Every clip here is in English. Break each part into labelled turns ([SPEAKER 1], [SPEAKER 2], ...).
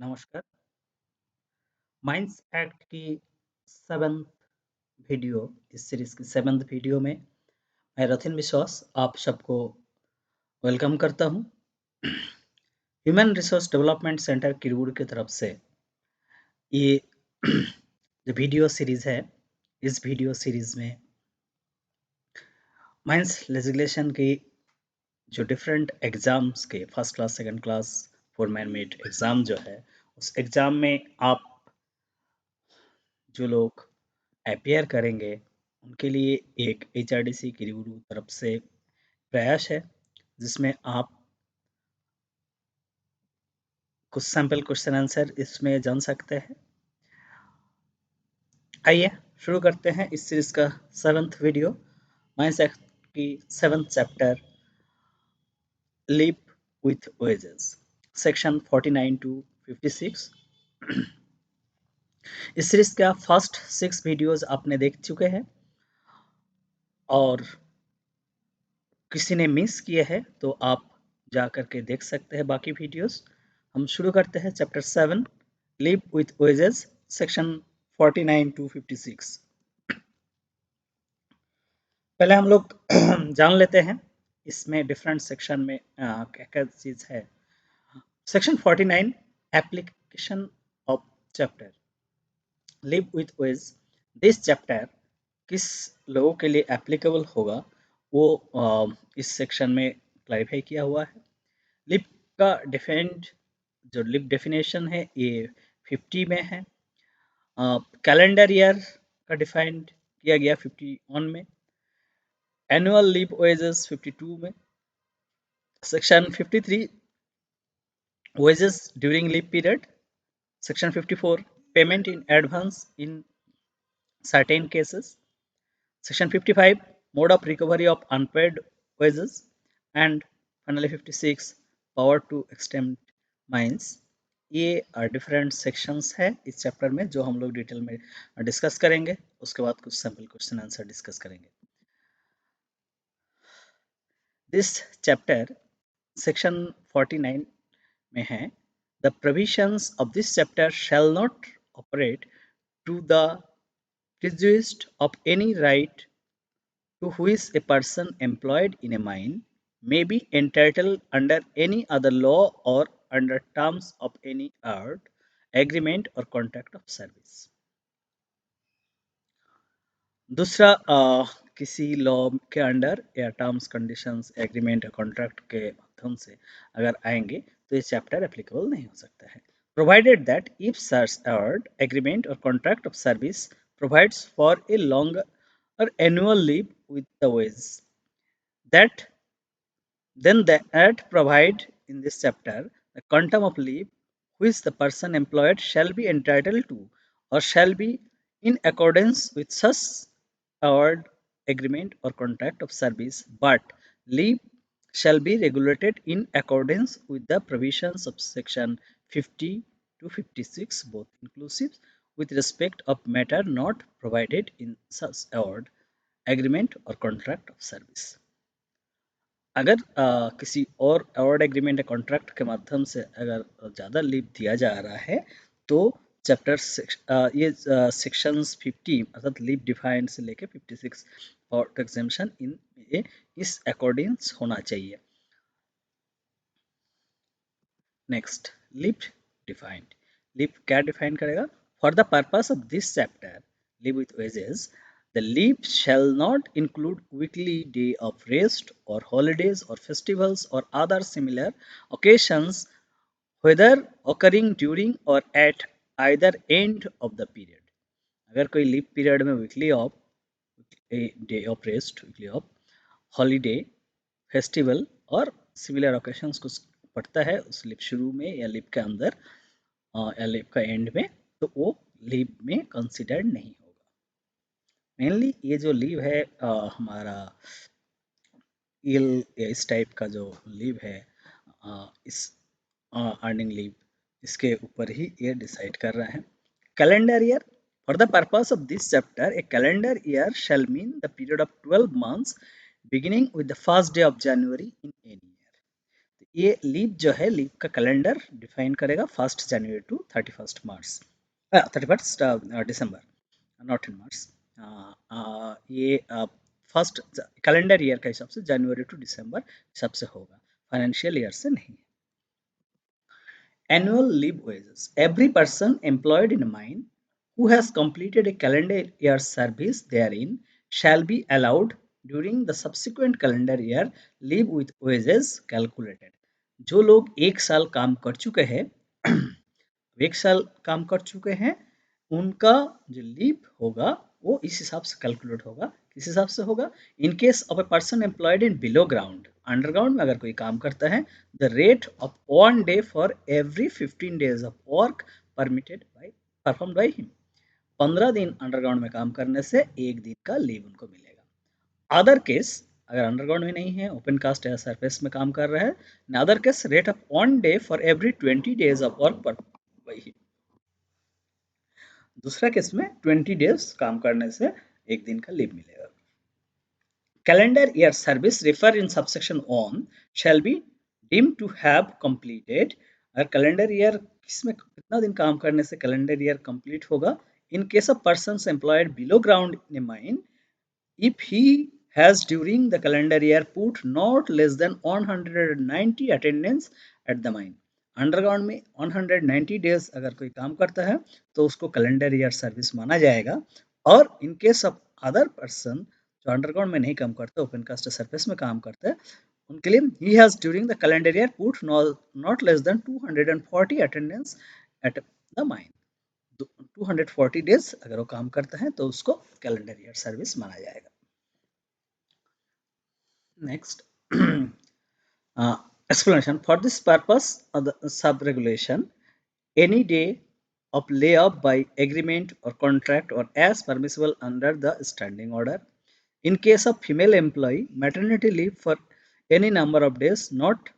[SPEAKER 1] नमस्कार। Mines act की seventh video इस सीरीज की सेवन्थ वीडियो में मैं रथिन विश्वास आप सबको वेलकम करता हूं। ह्यूमन रिसोर्स डेवलपमेंट सेंटर किरवुर की तरफ से ये जो वीडियो सीरीज है, इस वीडियो सीरीज में माइंस लेजिस्लेशन की जो डिफरेंट एग्जाम्स के first class, second class, foreman mate exam जो है, उस एग्जाम में आप जो लोग अपियर करेंगे उनके लिए एक HRDC किरीबुरु तरफ से प्रयास है जिसमें आप कुछ सैंपल क्वेश्चन आंसर इसमें जान सकते हैं। आइए शुरू करते हैं इस सीरीज का सेवन्थ वीडियो, माइंस एक्ट की seventh chapter leave with wages, section 49 to 56। इस सीरीज का फर्स्ट 6 वीडियोस आपने देख चुके हैं और किसी ने मिस किए हैं तो आप जा करके देख सकते हैं बाकी वीडियोस। हम शुरू करते हैं chapter 7 leave with wages, section 49 to 56। पहले हम लोग जान लेते हैं इसमें डिफरेंट सेक्शन में क्या क्या चीज है। Section 49 application of chapter leave with wage. This chapter किस लोगों के लिए एप्लीकेबल होगा वो इस सेक्शन में क्लैरिफाई किया हुआ है। लिव का डिफाइंड जो लिव डेफिनेशन है ये 50 में है। कैलेंडर ईयर का डिफाइंड किया गया 51 में। एनुअल लीव वेजेस 52 में। Section 53 wages during leave period. Section 54 payment in advance in certain cases. Section 55 mode of recovery of unpaid wages, and finally 56 power to extend mines। ये different sections है इस chapter में जो हम लोग detail में discuss करेंगे। उसके बाद कुछ सैंपल क्वेश्चन आंसर डिस्कस करेंगे। दिस चैप्टर सेक्शन 49 में है, the provisions of this chapter shall not operate to the prejudice of any right to which a person employed in a mine may be entitled under any other law or under terms of any art, agreement or contract of service। दूसरा किसी law के under या terms conditions agreement या contract के माध्यम से अगर आएंगे तो ये चैप्टर एप्लीकेबल नहीं हो सकता है। Provided that if such award, agreement or contract of service provides for a longer annual leave with the wage, that then the act provide in this chapter the quantum of leave which the person employed shall be entitled to or shall be in accordance with such award, agreement or contract of service, but leave shall be regulated in accordance with the provisions of section 50 to 56 both inclusive with respect of matter not provided in such award, agreement or contract of service। अगर किसी और award agreement या contract के माध्यम से अगर ज़्यादा leave दिया जा रहा है तो चैप्टर ये सेक्शंस 50 अर्थात लीव डिफाइंड से लेके 56 और एग्जाम्पशन इन ये इस अकॉर्डिंग्स होना चाहिए। Next leave defined. लीव क्या डिफाइन करेगा? For the purpose of this chapter leave with wages, the leave shall not include weekly day of rest or holidays or festivals or other similar occasions, whether occurring during or at either end of the period। अगर कोई leave period में weekly off, day of rest, weekly off, holiday, festival और similar occasions कुछ पड़ता है उस leave शुरू में या लीव के अंदर या लीव का एंड में, तो वो लीव में कंसिडर्ड नहीं होगा। मेनली ये जो लीव है हमारा इल या इस टाइप का जो लीव है, इस अर्निंग लीव, इसके ऊपर ही ये डिसाइड कर रहा है। Calendar year. For the purpose of this chapter A calendar year shell mean the period of 12 months beginning with the first day of January in any year। ये leap जो है, leap का कैलेंडर डिफाइन करेगा 1 जनवरी to 31 March, 31 December, not in मार्च। ये first calendar year का हिसाब से जनवरी to दिसंबर हिसाब से होगा, फाइनेंशियल ईयर से नहीं। Annual leave wages. Every person employed in a mine who has completed a calendar year service therein shall be allowed during the subsequent calendar year leave with wages calculated. जो लोग 1 साल काम कर चुके हैं, 1 साल काम कर चुके हैं, उनका जो लीव होगा वो इस हिसाब से कैलकुलेट होगा। किस हिसाब से होगा? इन case of a person employed in below ground, underground में अगर कोई काम करता है, the rate of 1 day for every 15 days of work perform by him. 15 दिन अंडरग्राउंड में काम करने से 1 दिन का लीव उनको मिलेगा। अदर केस, अगर अंडरग्राउंड में नहीं है, ओपन कास्ट या सरफेस में काम कर रहा है, other case rate of 1 day for every 20 days of work पर बाई हिम। दूसरा केस में 20 डेज काम करने से 1 दिन का लीव मिलेगा। Calendar year service refer in subsection one shall be deemed to have completed. अगर कैलेंडर ईयर किसमें कितना दिन काम करने से कैलेंडर ईयर कंप्लीट होगा? इन case of persons employed below ground in A mine, if he has during the calendar year put not less than 190 attendance at the mine। Underground में 190 days अगर कोई काम करता है तो उसको कैलेंडर ईयर सर्विस माना जाएगा। और इन केस ऑफ अदर पर्सन जो अंडरग्राउंड में नहीं काम करते, ओपन कास्ट सरफेस में काम करते हैं, उनके लिए he has during the calendar year put not less than 240 attendance at the mine। 240 days अगर वो काम करता है तो उसको कैलेंडर ईयर सर्विस माना जाएगा। Next, explanation. For this purpose of the sub-regulation, any day of layoff by agreement or contract or as permissible under the standing order. In case of female employee, maternity leave for any number of days not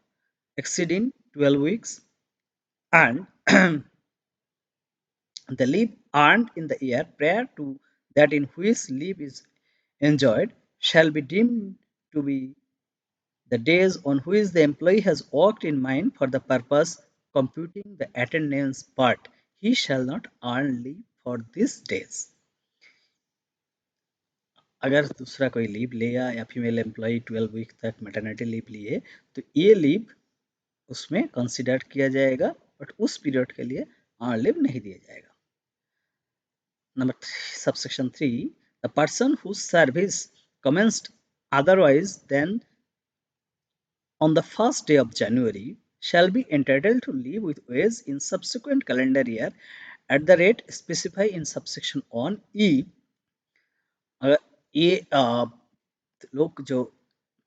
[SPEAKER 1] exceeding 12 weeks and the leave earned in the year prior to that in which leave is enjoyed shall be deemed to be the days on which the employee has worked in mine for the purpose computing the attendance, but he shall not earn leave for these days। अगर दूसरा कोई leave लेगा या female employ 12 week तक maternity leave लिए तो ये leave उसमें कंसिडर किया जाएगा, बट उस पीरियड के लिए अर्न लीव नहीं दिया जाएगा। Number subsection 3, the person whose service commenced otherwise than on the first day of January shall be entitled to leave with wage in subsequent calendar year at the rate specified in subsection on E। अगर ये लोग जो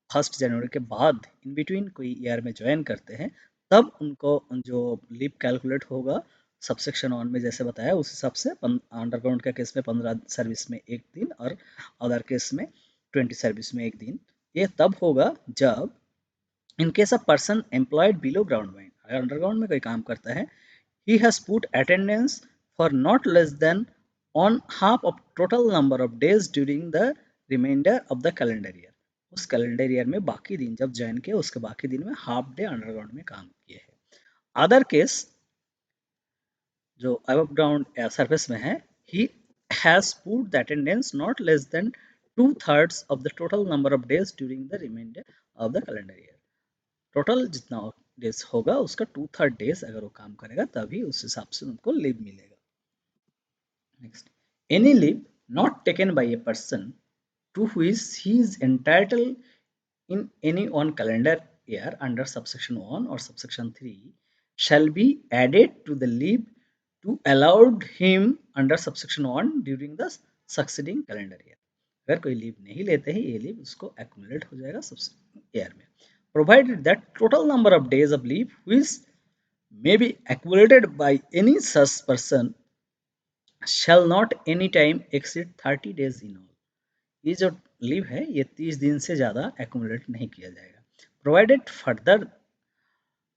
[SPEAKER 1] 1 जनवरी के बाद in between कोई year में join करते हैं, तब उनको जो लीव कैलकुलेट होगा सबसेक्शन ऑन में जैसे बताया उस हिसाब से, अंडरग्राउंड का केस में 15 सर्विस में 1 दिन और अदर केस में 20 सर्विस में 1 दिन। ये तब होगा जब in case of person employed below ground mine, अगर अंडरग्राउंड में कोई काम करता है, he has put attendance for not less than one half of total number of days during the remainder of the calendar year. उस calendar year में बाकी दिन जब ज्वाइन किए उसके बाकी दिन में हाफ डे अंडरग्राउंड में काम किए हैं। अदर केस जो अबव ग्राउंड या सरफेस में है, he has put the attendance not less than 2/3 of the total number of days during the remainder of the calendar year. Total जितना डेज होगा उसका 2/3 डेज अगर वो काम करेगा तभी उस हिसाब से उनको लीव मिलेगा। Next, any leave not taken by a person to which he is entitled in any one calendar year under subsection 1 or subsection 3 shall be added to the leave to allowed him under subsection 1 during the succeeding calendar year। अगर कोई leave नहीं लेते हैं, ये leave उसको accumulate हो जाएगा subsection year में, provided that total number of days of leave which may be accumulated by any such person shall not any time exceed 30 days in all। ये जो लीव है ये 30 दिन से ज़्यादा एक्यूमुलेट नहीं किया जाएगा। Provided further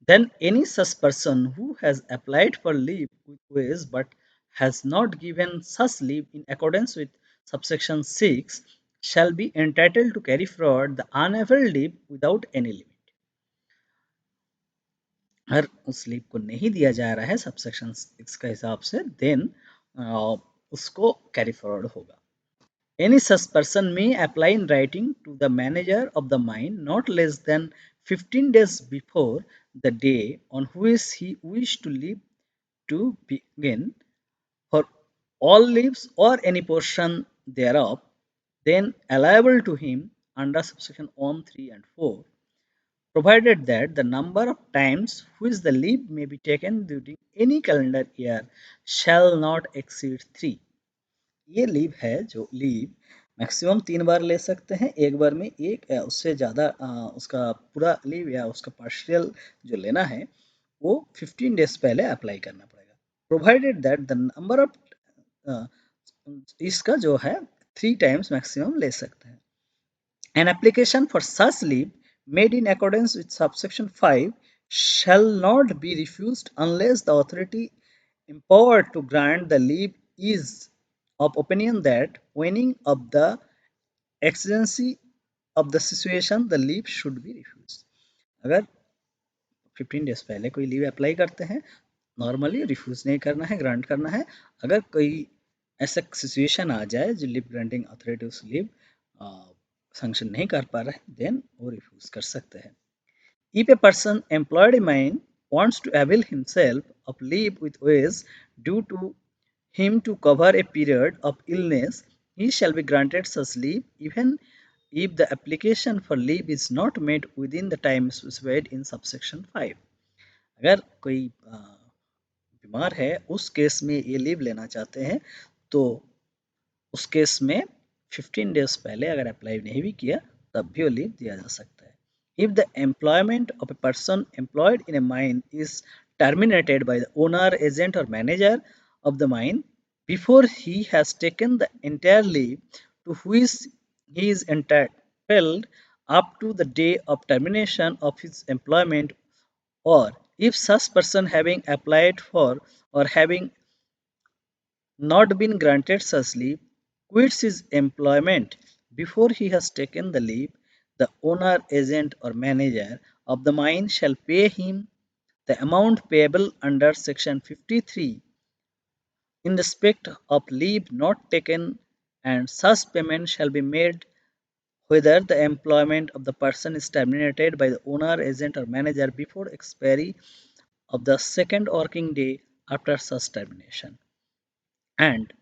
[SPEAKER 1] than any such person who has applied for leave with wage but has not given such leave in accordance with subsection 6 shall be entitled to carry forward the unavailed leave without any limit। अगर उस leave को नहीं दिया जा रहा है subsection इसका हिसाब से, देन उसको कैरी फॉरवर्ड होगा। Any such person may apply in writing to the manager of the mine not less than 15 days before the day on which he wished to leave to begin for all leaves or any portion thereof, then allowable to him under subsection 1, 3 and 4, provided that the number of times which the leave may be taken during any calendar year shall not exceed 3। ये leave है जो leave maximum 3 बार ले सकते हैं, एक बार में एक या उससे ज़्यादा उसका पूरा लीव या उसका पार्शियल जो लेना है वो 15 डेज पहले अप्लाई करना पड़ेगा। Provided that the number of इसका जो है 3 टाइम्स मैक्सिमम ले सकते हैं। An application for such leave made in accordance with subsection 5 shall not be refused unless the authority empowered to grant the leave is of opinion that waning of the exigency of the situation the leave should be refused। अगर 15 days पहले कोई leave apply करते हैं, normally refuse नहीं करना है, grant करना है। अगर कोई ऐसा सिचुएशन आ जाए जो लीव ग्रांटिंग अथॉरिटी उस लीव सैंक्शन नहीं कर पा रहे हैं, देन वो रिफ्यूज कर सकते हैं। If a person employed in mine wants to avail himself of leave with wages due to him to cover a period of illness, he shall be granted such leave even if the application for leave is not made within the time specified in subsection 5। अगर कोई बीमार है, उस case में ये leave लेना चाहते हैं, तो उस केस में 15 डेज पहले अगर अप्लाई नहीं भी किया तब भी वो लीव दिया जा सकता है। If the employment of a person employed in A mine is terminated by the owner, agent or manager of the mine before he has taken the entire leave to which he is entitled up to the day of termination of his employment, or if such person having applied for or having not been granted such leave quits his employment before he has taken the leave, the owner, agent, or manager of the mine shall pay him the amount payable under section 53 in respect of leave not taken, and such payment shall be made whether the employment of the person is terminated by the owner, agent, or manager before expiry of the second working day after such termination, and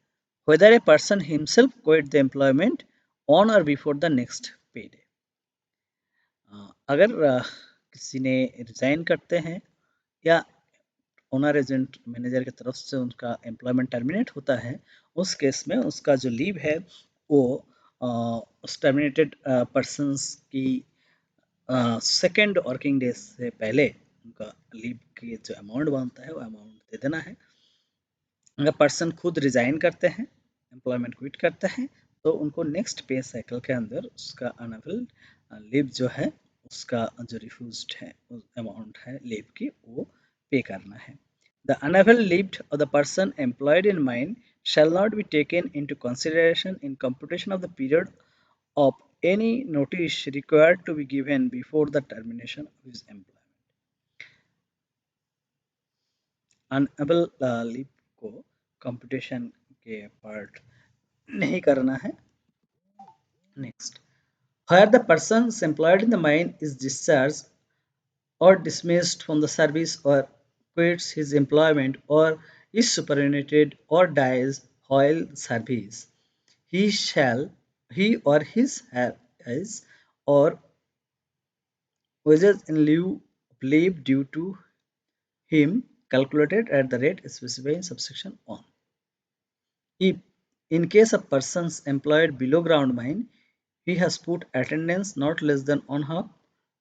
[SPEAKER 1] whether a person himself quit the employment on or before the next payday। अगर किसी ने resign करते हैं या owner agent manager की तरफ से उनका एम्प्लॉयमेंट टर्मिनेट होता है, उस केस में उसका जो लीव है वो उस टर्मिनेटेड पर्सनस की सेकेंड वर्किंग डेज से पहले उनका लीव की जो अमाउंट बनता है वो अमाउंट दे देना है। अगर पर्सन खुद रिजाइन करते हैं, एम्प्लॉयमेंट क्विट करते हैं, तो उनको नेक्स्ट पे साइकिल के अंदर उसका अनअवेल लीव जो है उसका जो रिफ्यूज्ड है अमाउंट है लीव की वो पे करना है। The unavail leave of the person employed in mine shall not be taken into consideration in computation of the period of any notice required to be given before the termination of his employment। Unavail leave को computation के part नहीं करना है। Next, where the persons employed in the mine is discharged or dismissed from the service or quits his employment or is superannuated or dies while service, he shall he or his or wages in lieu of leave due to him calculated at the rate specified in subsection 1। If, in case of persons employed below ground mine, he has put attendance not less than one half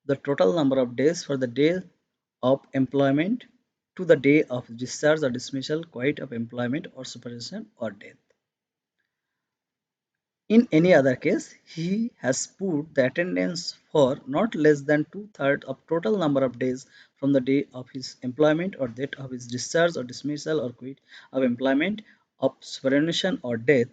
[SPEAKER 1] the total number of days for the day of employment to the day of discharge or dismissal, quit of employment or separation or death. In any other case, he has put the attendance for not less than two-thirds of total number of days from the day of his employment or that of his discharge or dismissal or quit of employment, of superannuation or death,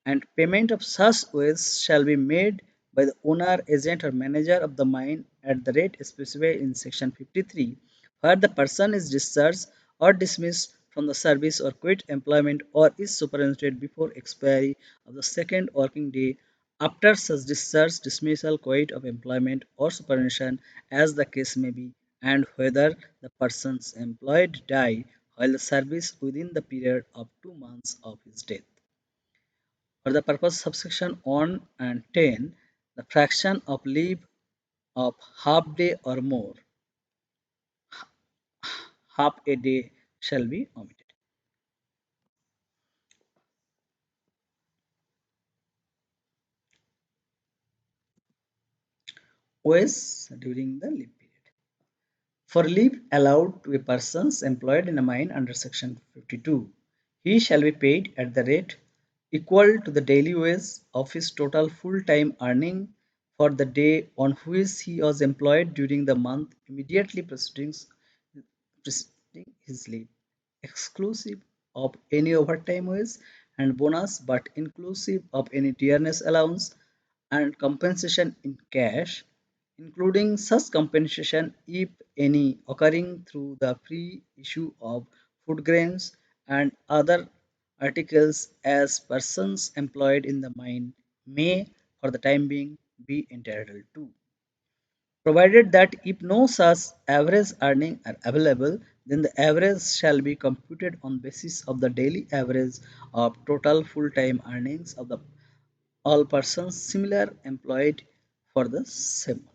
[SPEAKER 1] and payment of such wages shall be made by the owner, agent, or manager of the mine at the rate specified in section 53 where the person is discharged or dismissed from the service or quit employment or is superannuated before expiry of the second working day after such discharge, dismissal, quit of employment or superannuation as the case may be, and whether the persons employed die while the service within the period of 2 months of his death. For the purpose of subsection 1 and 10, the fraction of leave of half day or more, half a day shall be omitted. OS during the leave period. For leave allowed to a persons employed in a mine under section 52, he shall be paid at the rate equal to the daily wage of his total full-time earning for the day on which he was employed during the month immediately preceding his leave, exclusive of any overtime wage and bonus but inclusive of any dearness allowance and compensation in cash, including such compensation if any occurring through the free issue of food grains and other articles as persons employed in the mine may for the time being be entitled to, provided that if no such average earning are available, then the average shall be computed on basis of the daily average of total full-time earnings of the all persons similar employed for the same month.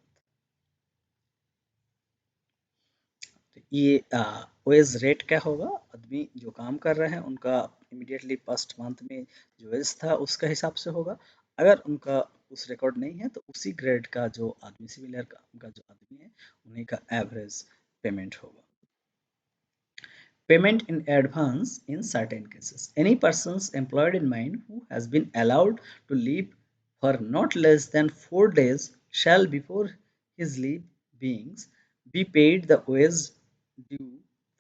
[SPEAKER 1] ये wage rate क्या होगा, आदमी जो काम कर रहे हैं उनका इमीडिएटली फर्स्ट मंथ में जो वेज था उसका हिसाब से होगा, अगर उनका उस रिकॉर्ड नहीं है तो उसी ग्रेड का जो आदमी सिमिलर का जो आदमी है उन्हीं का एवरेज पेमेंट होगा. Payment in advance in certain cases. Any persons employed in mine who has been allowed to leave for not less than 4 days shall before his leave beings be paid the wage due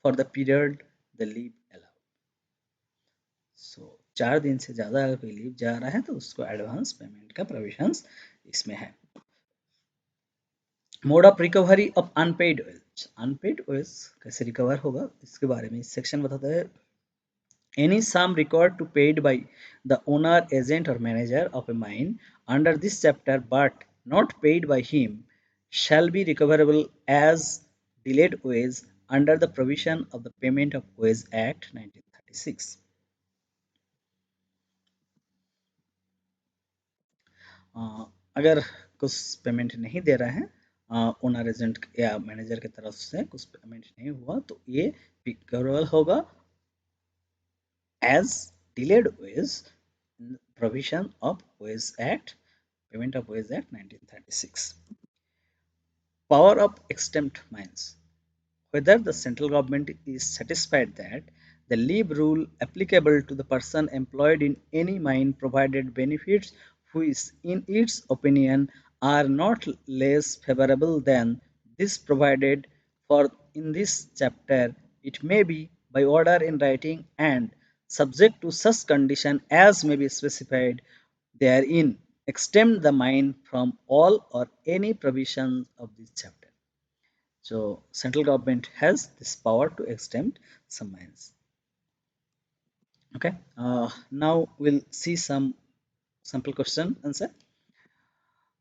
[SPEAKER 1] for the period the leave allowed. So 4 दिन से ज़्यादा अगर कोई leave जा रहा है तो उसको एडवांस पेमेंट का प्रोविजंस इसमें है. Mode of recovery of unpaid wage. Unpaid wage कैसे रिकवर होगा इसके बारे में सेक्शन बताता है. Any sum required to paid by the owner, agent or manager of a mine under this chapter but not paid by him shall be recoverable as delayed wage under the provision of the Payment of Wage Act 1936. अगर कुछ payment नहीं दे रहे हैं owner agent या manager की तरफ से कुछ पेमेंट नहीं हुआ तो ये रिकवरेबल होगा as delayed wage provision of Wage Act, Payment of Wage Act 1936. Power of exempt mines. Whether the central government is satisfied that the leave rule applicable to the person employed in any mine provided benefits which in its opinion are not less favorable than this provided for in this chapter, it may be by order in writing and subject to such condition as may be specified therein exempt the mine from all or any provisions of this chapter. So central government has this power to exempt some mines. Okay. Now we'll see some sample question answer.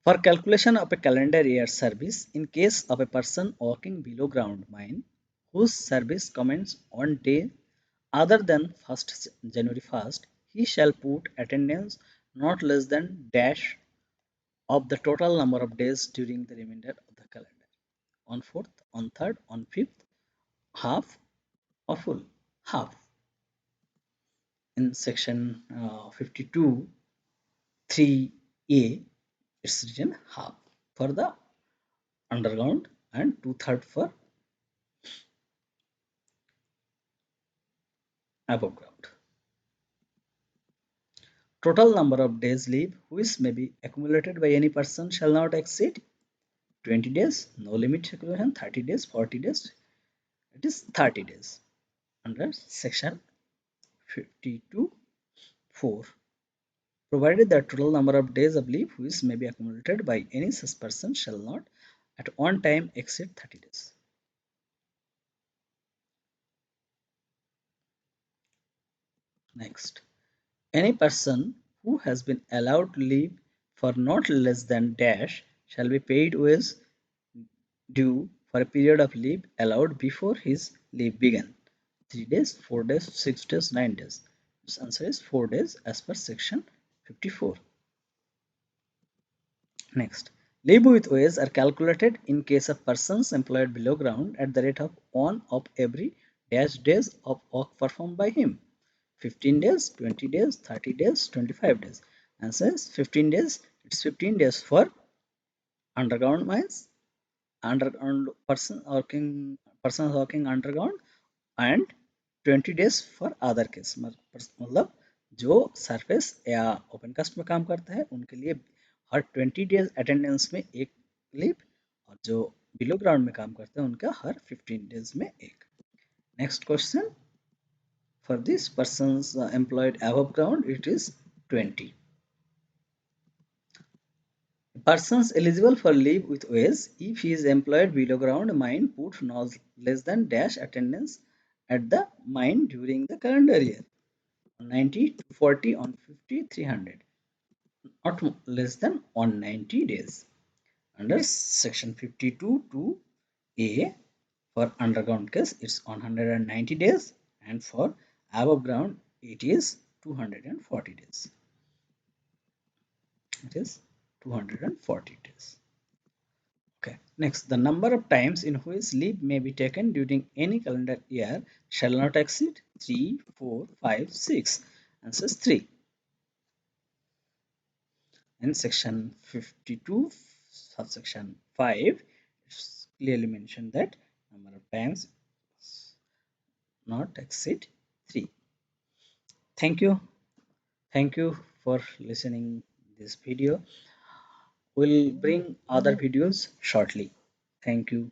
[SPEAKER 1] For calculation of a calendar year service in case of a person working below ground mine whose service commences on day other than 1st January 1st, he shall put attendance not less than dash of the total number of days during the remainder of the calendar. On 4th, on 3rd, on 5th, half or full, half. In section 52 3a it's written half for the underground and 2/3 for above ground. Total number of days leave which may be accumulated by any person shall not exceed 20 days, no limit accumulation, 30 days, 40 days, it is 30 days under section 52 4, provided that total number of days of leave which may be accumulated by any such person shall not at one time exceed 30 days. Next, any person who has been allowed to leave for not less than dash shall be paid wages due for a period of leave allowed before his leave began. 3 days, 4 days, 6 days, 9 days. Its answer is 4 days as per section 54. Next, leave with wages are calculated in case of persons employed below ground at the rate of 1 of every dash days of work performed by him. 15 days, 20 days, 30 days, 25 days. Answer is 15 days. It's 15 days for underground mines, underground persons working underground, and 20 days for other case मतलब जो surface या open cast में काम करते हैं उनके लिए हर 20 days attendance में एक लीव, और जो बिलो ग्राउंड में काम करते हैं उनका हर 15 डेज में एक. Next question, for this persons employed above ground it is 20. Persons eligible for leave with wage if he is employed below ground mine put no less than dash attendance at the mine during the calendar year. 90, 240, on 50, 300. Not less than 190 days. Under section 52 to A, for underground case it's 190 days, and for above ground it is 240 days. It is 240 days. Okay. Next, the number of times in which leave may be taken during any calendar year shall not exceed 3, 4, 5, 6. Answer is 3. In section 52, subsection 5, it's clearly mentioned that number of times not exceed 3. Thank you. Thank you for listening this video. We'll bring other videos shortly. Thank you.